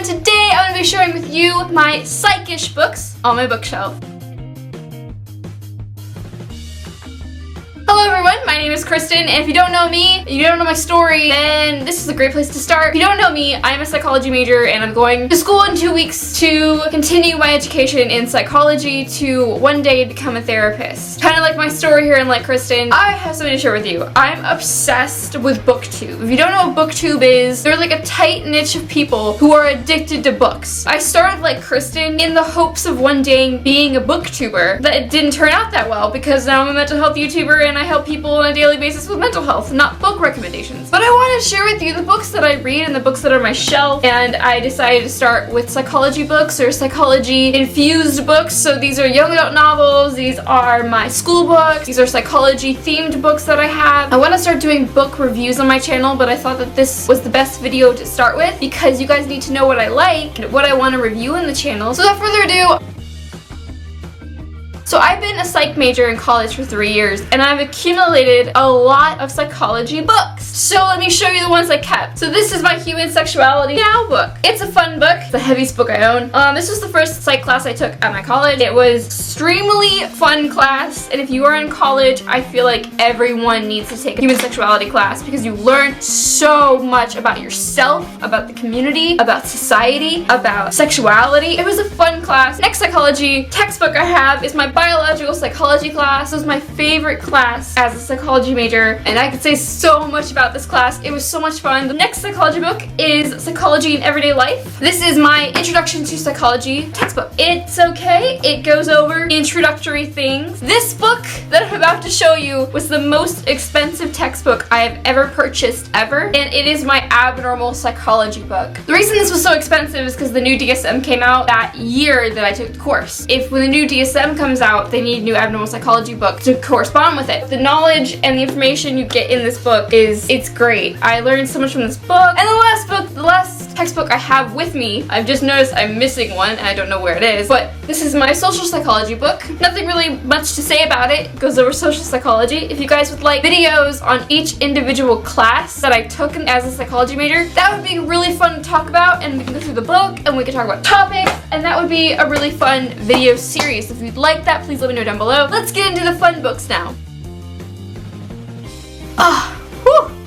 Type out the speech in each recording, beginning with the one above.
and today I'm going to be sharing with you my psych-ish books on my bookshelf. Hello everyone, my name is Kristen, and if you don't know me, you don't know my story, then this is a great place to start. If you don't know me, I'm a psychology major and I'm going to school in 2 weeks to continue my education in psychology to one day become a therapist. Kind of like my story here and like Kristen, I have something to share with you. I'm obsessed with BookTube. If you don't know what BookTube is, there's like a tight niche of people who are addicted to books. I started like Kristen in the hopes of one day being a booktuber, but it didn't turn out that well because now I'm a mental health YouTuber and I help people on a daily basis with mental health, not book recommendations. But I want to share with you the books that I read and the books that are on my shelf, and I decided to start with psychology books or psychology infused books. So these are young adult novels, these are my school books, these are psychology themed books that I have. I want to start doing book reviews on my channel, but I thought that this was the best video to start with because you guys need to know what I like and what I want to review in the channel. So without further ado, so I've been a psych major in college for 3 years and I've accumulated a lot of psychology books. So let me show you the ones I kept. So this is my Human Sexuality Now book. It's a fun book. It's the heaviest book I own. This was the first psych class I took at my college. It was extremely fun class, and if you are in college, I feel like everyone needs to take a human sexuality class because you learn so much about yourself, about the community, about society, about sexuality. It was a fun class. Next psychology textbook I have is my biological psychology class. This was my favorite class as a psychology major, and I could say so much about this class. It was so much fun. The next psychology book is Psychology in Everyday Life. This is my Introduction to Psychology textbook. It's okay. It goes over introductory things. This book that I'm about to show you was the most expensive textbook I have ever purchased ever, and it is my abnormal psychology book. The reason this was so expensive is because the new DSM came out that year that I took the course. When the new DSM comes out, they need a new abnormal psychology book to correspond with it. The knowledge and the information you get in this book it's great. I learned so much from this book. And the last textbook I have with me, I've just noticed I'm missing one and I don't know where it is, but this is my social psychology book. Nothing really much to say about it. It goes over social psychology. If you guys would like videos on each individual class that I took as a psychology major, that would be really fun to talk about, and we can go through the book and we can talk about topics, and that would be a really fun video series. If you'd like that, please let me know down below. Let's get into the fun books now.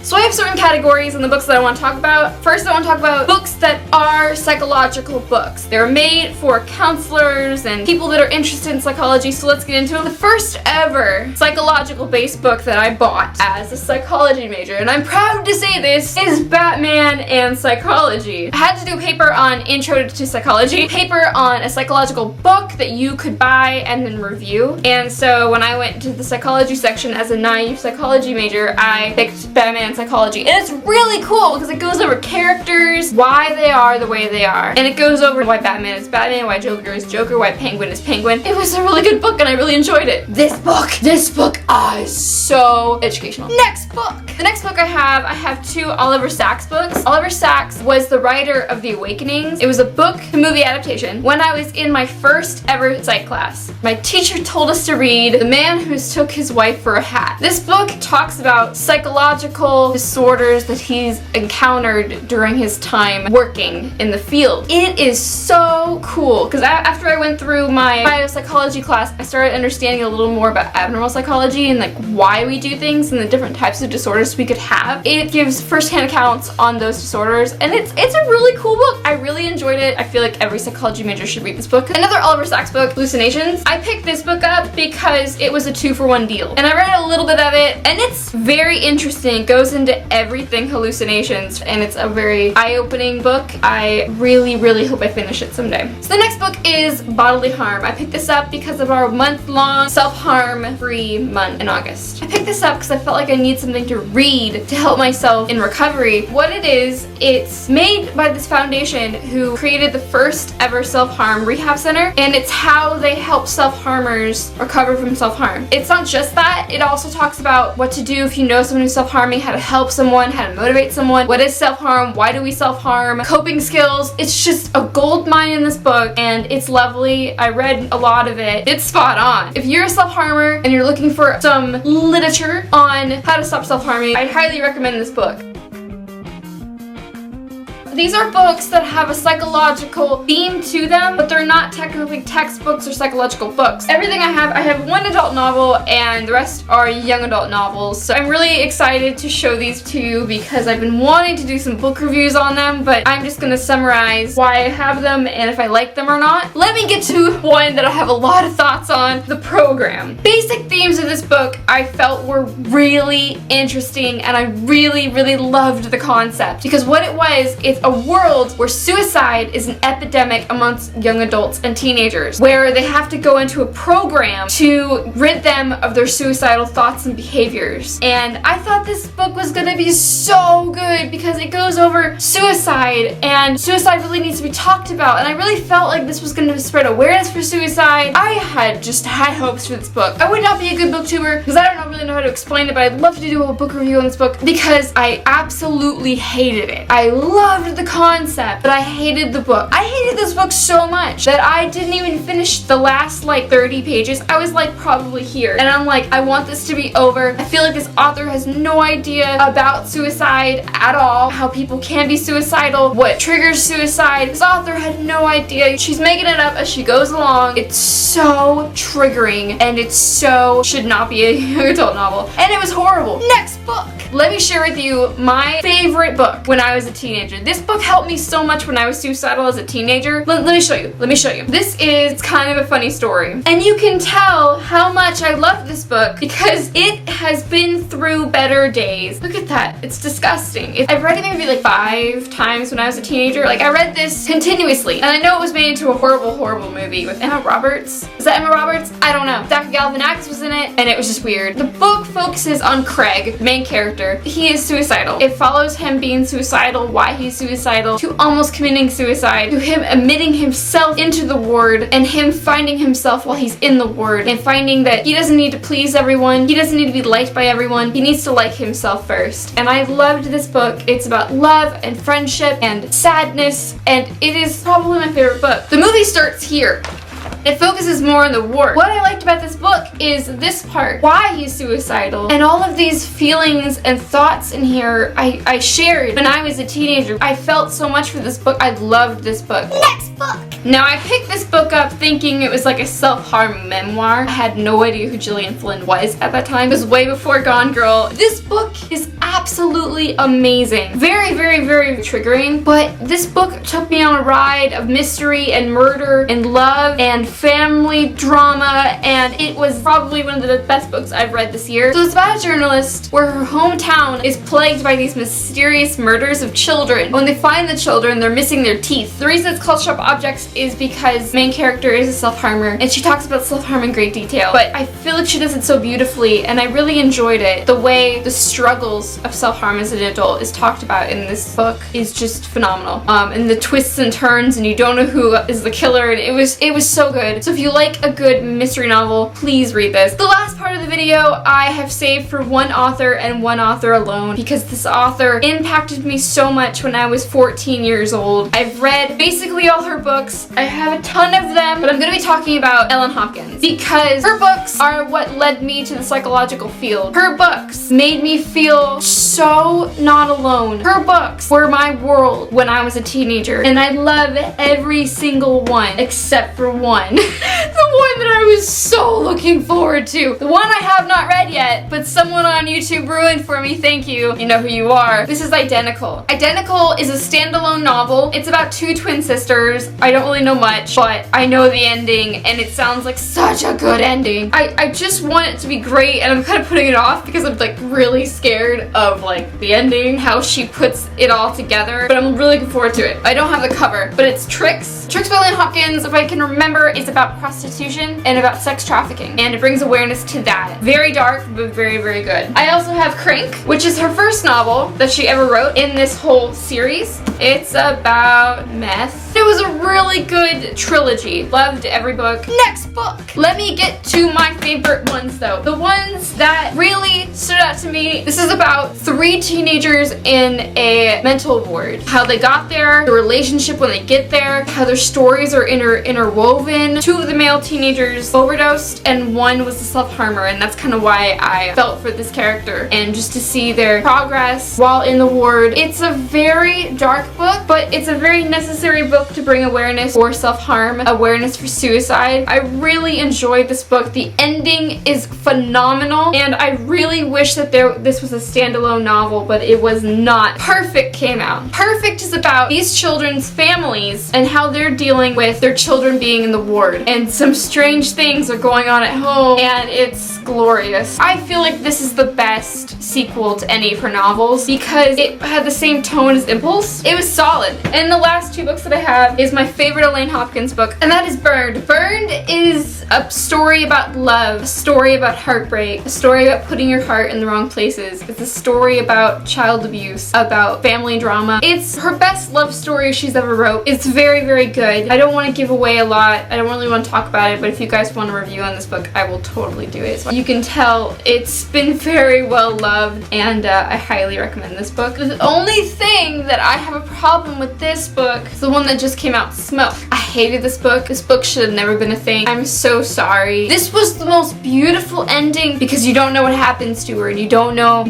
So I have certain categories in the books that I want to talk about. First, I want to talk about books that are psychological books. They're made for counselors and people that are interested in psychology, so let's get into it. The first ever psychological-based book that I bought as a psychology major, and I'm proud to say this, is Batman and Psychology. I had to do a paper on Intro to Psychology, paper on a psychological book that you could buy and then review. And so when I went to the psychology section as a naive psychology major, I picked Batman and Psychology, and it's really cool because it goes over characters, why they are the way they are, and it goes over why Batman is Batman, why Joker is Joker, why Penguin is Penguin. It was a really good book and I really enjoyed it. This book is so educational. The next book I have two Oliver Sacks books. Oliver Sacks was the writer of The Awakenings. It was a book to movie adaptation. When I was in my first ever psych class, my teacher told us to read The Man Who Mistook His Wife for a Hat. This book talks about psychological disorders that he's encountered during his time working in the field. It is so cool because after I went through my biopsychology class, I started understanding a little more about abnormal psychology and like why we do things and the different types of disorders we could have. It gives first-hand accounts on those disorders, and it's a really cool book. I really enjoyed it. I feel like every psychology major should read this book. Another Oliver Sacks book, Hallucinations. I picked this book up because it was a 2-for-1 deal, and I read a little bit of it, and it's very interesting. It goes into everything hallucinations, and it's a very eye-opening book. I really, really hope I finish it someday. So the next book is Bodily Harm. I picked this up because of our month-long self-harm free month in August. I picked this up because I felt like I need something to read to help myself in recovery. What it is, it's made by this foundation who created the first ever self-harm rehab center, and it's how they help self-harmers recover from self-harm. It's not just that, it also talks about what to do if you know someone who's self-harming, how to help someone, how to motivate someone, what is self-harm, why do we self-harm, coping skills. It's just a gold mine in this book, and it's lovely. I read a lot of it. It's spot on. If you're a self-harmer and you're looking for some literature on how to stop self-harming, I highly recommend this book. these are books that have a psychological theme to them, but they're not technically textbooks or psychological books. Everything I have one adult novel and the rest are young adult novels. So I'm really excited to show these to you because I've been wanting to do some book reviews on them, but I'm just gonna summarize why I have them and if I like them or not. Let me get to one that I have a lot of thoughts on, the program. Basic themes of this book I felt were really interesting and I really loved the concept because what it was, it's a world where suicide is an epidemic amongst young adults and teenagers, where they have to go into a program to rid them of their suicidal thoughts and behaviors. And I thought this book was gonna be so good because it goes over suicide, and suicide really needs to be talked about, and I really felt like this was gonna spread awareness for suicide. I had just high hopes for this book. I would not be a good booktuber because I don't really know how to explain it, but I'd love to do a book review on this book because I absolutely hated it. I loved the concept, but I hated the book. I hated this book so much that I didn't even finish the last like 30 pages. I was like probably here, and I'm like, I want this to be over. I feel like this author has no idea about suicide at all, how people can be suicidal, what triggers suicide. This author had no idea. She's making it up as she goes along. It's so triggering, and it so should not be a young adult novel, and it was horrible. Next book. Let me share with you my favorite book when I was a teenager. This book helped me so much when I was suicidal as a teenager. Let me show you. Let me show you. This is kind of a funny story, and you can tell how much I love this book because it has been through better days. Look at that. It's disgusting. I've read it maybe like 5 times when I was a teenager. Like, I read this continuously, and I know it was made into a horrible movie with Emma Roberts. Is that Emma Roberts? I don't know. Zach Galifianakis was in it, and it was just weird. The book focuses on Craig, the main character. He is suicidal. It follows him being suicidal, why he's suicidal, to almost committing suicide, to him admitting himself into the ward, and him finding himself while he's in the ward, and finding that he doesn't need to please everyone, he doesn't need to be liked by everyone, he needs to like himself first. And I loved this book. It's about love and friendship and sadness, and it is probably my favorite book. The movie starts here. It focuses more on the ward. What I liked about this book is this part, why he's suicidal, and all of these feelings and thoughts in here I shared when I was a teenager. I felt so much for this book. I loved this book. Next book! Now, I picked this book up thinking it was like a self-harm memoir. I had no idea who Gillian Flynn was at that time. It was way before Gone Girl. This book is absolutely amazing. Very triggering, but this book took me on a ride of mystery and murder and love and family drama, and it was probably one of the best books I've read this year. So it's about a journalist where her hometown is plagued by these mysterious murders of children. When they find the children, they're missing their teeth. The reason it's called Sharp Objects is because the main character is a self-harmer, and she talks about self-harm in great detail, but I feel like she does it so beautifully, and I really enjoyed it. The way the struggles of self-harm as an adult is talked about in this book is just phenomenal. And the twists and turns, and you don't know who is the killer, and it was so good. So if you like a good mystery novel, please read this. The last part of the video I have saved for one author and one author alone because this author impacted me so much when I was 14 years old. I've read basically all her books. I have a ton of them, but I'm going to be talking about Ellen Hopkins because her books are what led me to the psychological field. Her books made me feel so not alone. Her books were my world when I was a teenager, and I love every single one except for one. The one that I was so looking forward to. The one I have not read yet, but someone on YouTube ruined for me. Thank you. You know who you are. This is Identical. Identical is a standalone novel. It's about 2 twin sisters. I don't really know much, but I know the ending, and it sounds like such a good ending. I just want it to be great, and I'm kind of putting it off because I'm like really scared of like the ending, how she puts it all together, but I'm really looking forward to it. I don't have the cover, but it's Tricks. Tricks by Ellen Hopkins, if I can remember, is about prostitution and about sex trafficking, and it brings awareness to that. Very dark, but very good. I also have Crank, which is her first novel that she ever wrote in this whole series. It's about meth. It It was a really good trilogy. Loved every book. Next book. Let me get to my favorite ones though. The ones that really stood out to me. This is about 3 teenagers in a mental ward. How they got there, the relationship when they get there, how their stories are interwoven. 2 of the male teenagers overdosed and 1 was a self-harmer, and that's kind of why I felt for this character, and just to see their progress while in the ward. It's a very dark book, but it's a very necessary book to bring awareness for self-harm, awareness for suicide. I really enjoyed this book. The ending is phenomenal, and I really wish that this was a standalone novel, but it was not. Perfect came out. Perfect is about these children's families and how they're dealing with their children being in the ward, and some strange things are going on at home, and it's glorious. I feel like this is the best sequel to any of her novels because it had the same tone as Impulse. It was solid. And the last 2 books that I have is my favorite Elaine Hopkins book, and that is Burned. Burned is a story about love, a story about heartbreak, a story about putting your heart in the wrong places. It's a story about child abuse, about family drama. It's her best love story she's ever wrote. It's very, very good. I don't want to give away a lot. I don't really want to talk about it, but if you guys want a review on this book, I will totally do it. So you can tell it's been very well loved, and I highly recommend this book. The only thing that I have a problem with this book is the one that just came out, Smoke. I hated this book. This book should have never been a thing. I'm so sorry. This was the most beautiful ending because you don't know what happens to her, and you don't know.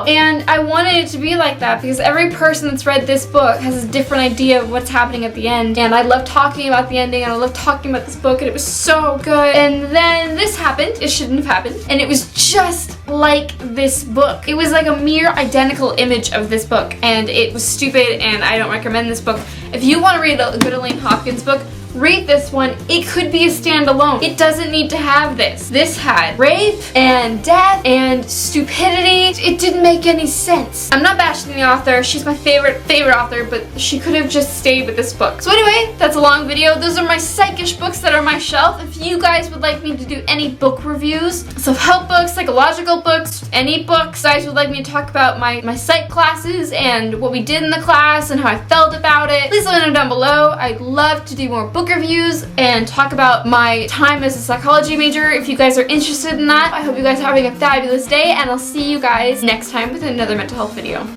And I wanted it to be like that because every person that's read this book has a different idea of what's happening at the end, and I love talking about the ending, and I love talking about this book, and it was so good. And then this happened. It shouldn't have happened, and it was just like this book. It was like a mere identical image of this book, and it was stupid, and I don't recommend this book. If you want to read a good Elaine Hopkins book, read this one. It could be a standalone. It doesn't need to have this. This had rape and death and stupidity. It didn't make any sense. I'm not bashing the author. She's my favorite author, but she could have just stayed with this book. So anyway, that's a long video. Those are my psychish books that are on my shelf. If you guys would like me to do any book reviews, self-help books, psychological books, any books you guys would like me to talk about my psych classes and what we did in the class and how I felt about it, please let me know down below. I'd love to do more book reviews and talk about my time as a psychology major if you guys are interested in that. I hope you guys are having a fabulous day, and I'll see you guys next time with another mental health video.